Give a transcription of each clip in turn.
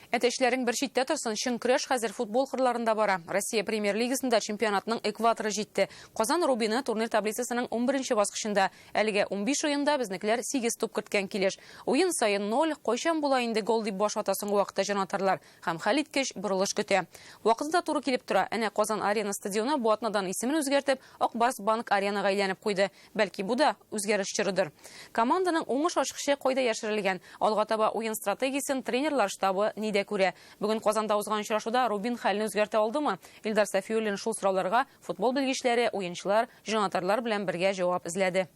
Әтешләрің бір шитте тұрсын, шын күреш хәзер футбол қырларында бара. Россия премьер-лигасында чемпионатының экваторы жетті. Қазан Рубины турнир таблицасының 11-ші басқышында. Әліге 15 ойында бізнікілер 8 топ кірткен келеш. Ойын сайын 0, қойшан бола инде гол дип баш ватасын уақытта жанатарлар. Хәм хәлиткеш бұрылыш көте. Уақытында туры келіп тұра. Әне Қазан арена стадионы Буатнадан исемен өзгертіп, Акбарс банк аренаға әйләніп қойды. Бәлки бу да үзгәреш чорыдыр. Команданың уңыш ачкычы койда яшерелгән. Алга таба ойын стратегиясын тренерлар штабы ниде күрә. Бүген Казанда узган очрашуда Рубин хәлне үзгәртә алдымы? Илдар Сафиуллин шул сорауларга футбол белгечләре, уенчылар, жанатарлар белән бергә җавап эзләде.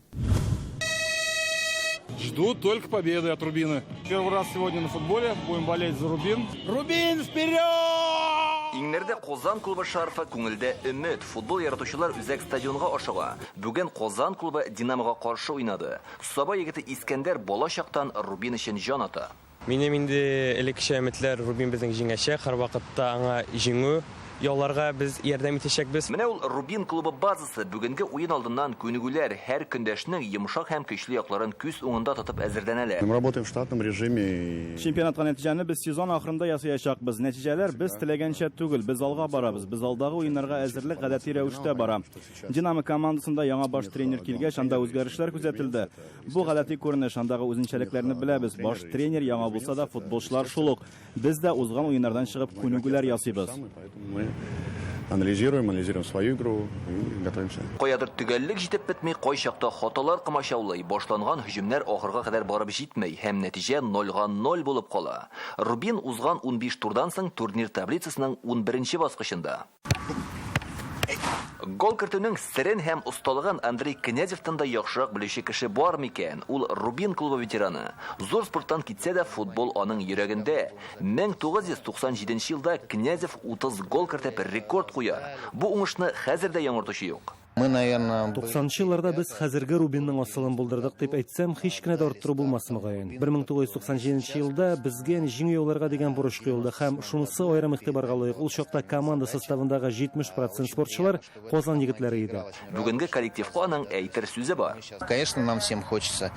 Жду только победы от Рубина. Первый раз сегодня на футболе. Будем болеть за Рубин. Рубин вперед! Иңнәрдә Казан клубы шарфы күңелдә өмет. Футбол яратучылар үзәк стадионга ашыга. Бүген Казан клубы Динамога каршы уйнады. Саба егете Искәндәр балачактан Рубин өчен җан ата. Минем инде элеккечә өметләр Рубин безнең җиңәчәк. Һәр вакытта аңа җиңү ялларга без ярдәм итәчәкбез. Менә ул Рубин клубы базасы бүгенге уен алдыннан күнегүләр һәр көндәшнең йомшак һәм көчле якларын күз уңында тотып әзерләнәләр. Мы работаем в штатном режиме. Чемпионатка нәтиҗәне без сезон ахырында ясаячакбыз. Нәтиҗәләр без теләгәнчә түгел, без алга барабыз. Без алдагы уеннарга әзерлек гадәти рәвештә бара. Динамо командасында яңа баш тренер килгәч, анда үзгәрешләр күзәтелде. Бу гадәти күренеш, андагы үзенчәлекләрне беләбез. Баш тренер яңа булса да, футболчылар шул ук. Без дә узган уеннардан чыгып күнегүләр ясыйбыз. Анализируем свою игру и готовимся. Каядыр төгәллек җитеп бетми, кай чакта хаталар кымачаулый, башланган һөҗүмнәр ахырга кадәр барып җитмәй, һәм нәтиҗә 0-0 булып кала. Рубин узган 15 турдан соң турнир таблицасының 11-нче баскычында. Гол кертүнең сирен һәм усталыгын Андрей Князевтан да яхшырак белүче кеше бар микән? Ул Рубин клубы ветераны. Зур спорттан китсә дә футбол аның йөрәгендә. 1997 елда Князев 30 гол кертеп рекорд куя. Бу уңышны хәзер дә яңартучы юк. Мы, наверное, 90 елларда без хәзерге Рубинның асылын булдырдык дип әйтсәм, һич кенә дә арттыру булмас мөгаен. 1997 елда безгә җиңү яуларга дигән бурыч куелды һәм шунысы аерым игътибарга лаек. Ул чакта команда составындагы 70% спортчылар Казан егетләре иде. Бүгенге коллективка аның әйтер сүзе бар. конечно, нам всем хочется.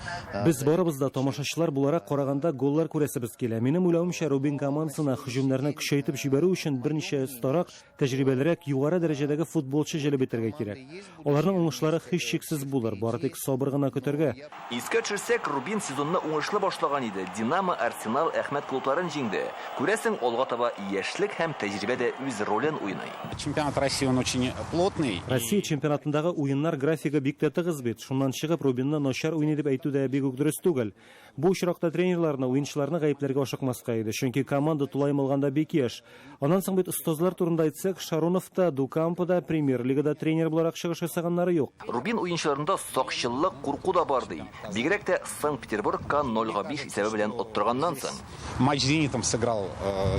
Без барыбыз да тамашачылар буларак караганда голлар күрәсебез килә. Минем уйлавымча, Рубин командасына һөҗүмнәрне көчәйтеп җибәрү өчен берничә старак, тәҗрибәлерәк, югары дәрәҗәдәге футболчы җәлеп итәргә кирәк. Аларның уңышлары һичшиксез булыр, бары тик сабыр гына көтәргә. Искә төшерсәк, Рубин сезонны уңышлы башлаган иде. Динамо, Арсенал, Әхмәт клубларын җиңде. Күрәсең, алга таба яшьлек һәм тәҗрибә дә үз ролен уйный. Чемпионат России он очень плотный. Россия чемпионатындагы уеннар графигы бик тә тыгыз бит. Шуннан чыгып, Рубинны начар уйный дип әйтү дә бик үк дөрес түгел. Бу очракта тренерларны, уенчыларны гаепләргә ашыкмаска иде, чөнки команда тулаймалганда бик яшь. Аннан соң бит остазлар турында әйтсәк, Шаронов та, Дукампо да премьер-лигада тренер буларак чыгыш ясаганнары юк. Рубин уенчыларында сакчылык, курку да бар ди. Бигрәк тә Санкт-Петербургка 0-5 исәбе белән оттырганнан соң. Матч с «Зенитом» сыграл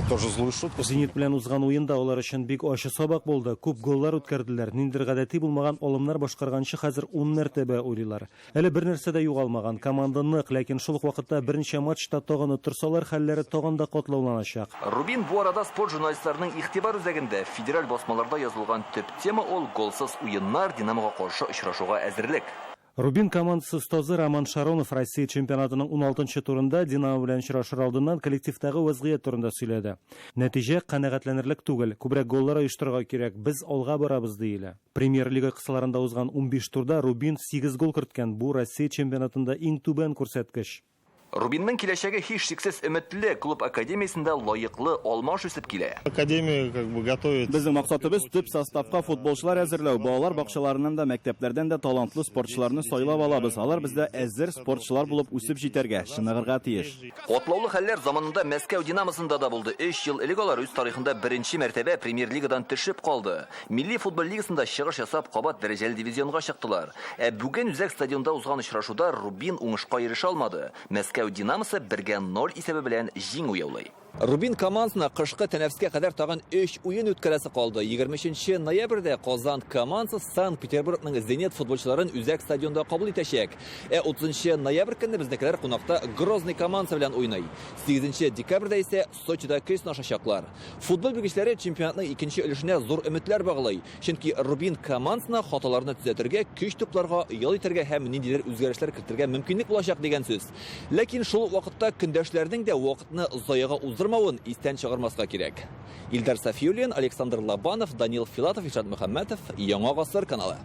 тоже злую шутку. Зенит белән узган уенда алар өчен бик ачы сабак булды. Күп голлар үткәрделәр. Ниндер гадәти булмаган алымнар башкарганчы хәзер 10 мәртәбә уйлыйлар. Әле бер нәрсә дә югалмаган. Команда нык, ләкин шул ук вакытта берничә матчта тагын оттырсалар, хәлләре тагын да катлауланачак. Рубин бу арада спорт журналистларының игътибар үзәгендә федераль басмаларда язылган төп тема ул голсыз уеннар, Динамога каршы очрашуга әзерлек. Рубин командасы остазы Роман Шаронов Россия чемпионатының 16-нчы турында Динамо белән очрашыр алдыннан коллективтагы вазгыять турында сөйләде. Нәтиҗә канәгатьләнерлек түгел, күбрәк голлар оештырырга кирәк, без алга барабыз диелә. Премьер-лига кысаларында узган 15 турда Рубин 8 гол керткән. Бу Россия чемпионатында иң түбән күрсәткеч. Рубинның киләчәге һичшиксез өметле, клуб академиясендә лаеклы алмаш үсеп килә. Академия готовит. Безнең максатыбыз төп составка футболчылар әзерләү. Балалар бакчаларыннан да, мәктәпләрдән дә талантлы спортчыларны сайлап алабыз. Алар бездә әзер спортчылар булып үсеп җитәргә, чыныгырга тиеш. Катлаулы хәлләр заманында Мәскәү Динамосында да булды. 3 ел элек алар үз тарихында беренче мәртәбә премьер-лигадан төшеп калды. Милли футбол лигасында чыгыш ясап, кабат дәрәҗәле дивизионга чыктылар. Бүген үзәк стадионда узган очрашуда Рубин уңышка ирешә алмады. Мәскәү Динамосы 1-0 исәбе белән җиңү яулый. Рубин командасына кышкы тәнәфескә кадәр тагын 3 уен үткәрәсе калды. 23 ноябрьдә Казан командасы Санкт-Петербургның Зенит футболчыларын үзәк стадионда кабул итәчәк. 30 ноябрь көнне безнекеләр кунакта Грозный командасы белән уйный. 8 декабрьдә исә Сочида көйсен ашачаклар. Футбол белгечләре чемпионатның икенче өлешенә зур өметләр баглый. Чөнки Рубин командасына хаталарны төзәтергә, көч тупларга ял итәргә һәм ниндидер үзгәрешләр кертергә мөмкинлек булачак дигән сүз. Ләкин шул вакытта көндәшләрнең дә вакытны заяга уздырып тудырмауын истән чыгармаска кирәк. Илдар Сафиуллин, Александр Лобанов, Данил Филатов, Ишат Мөхәммәтов, Яңа гасыр каналы.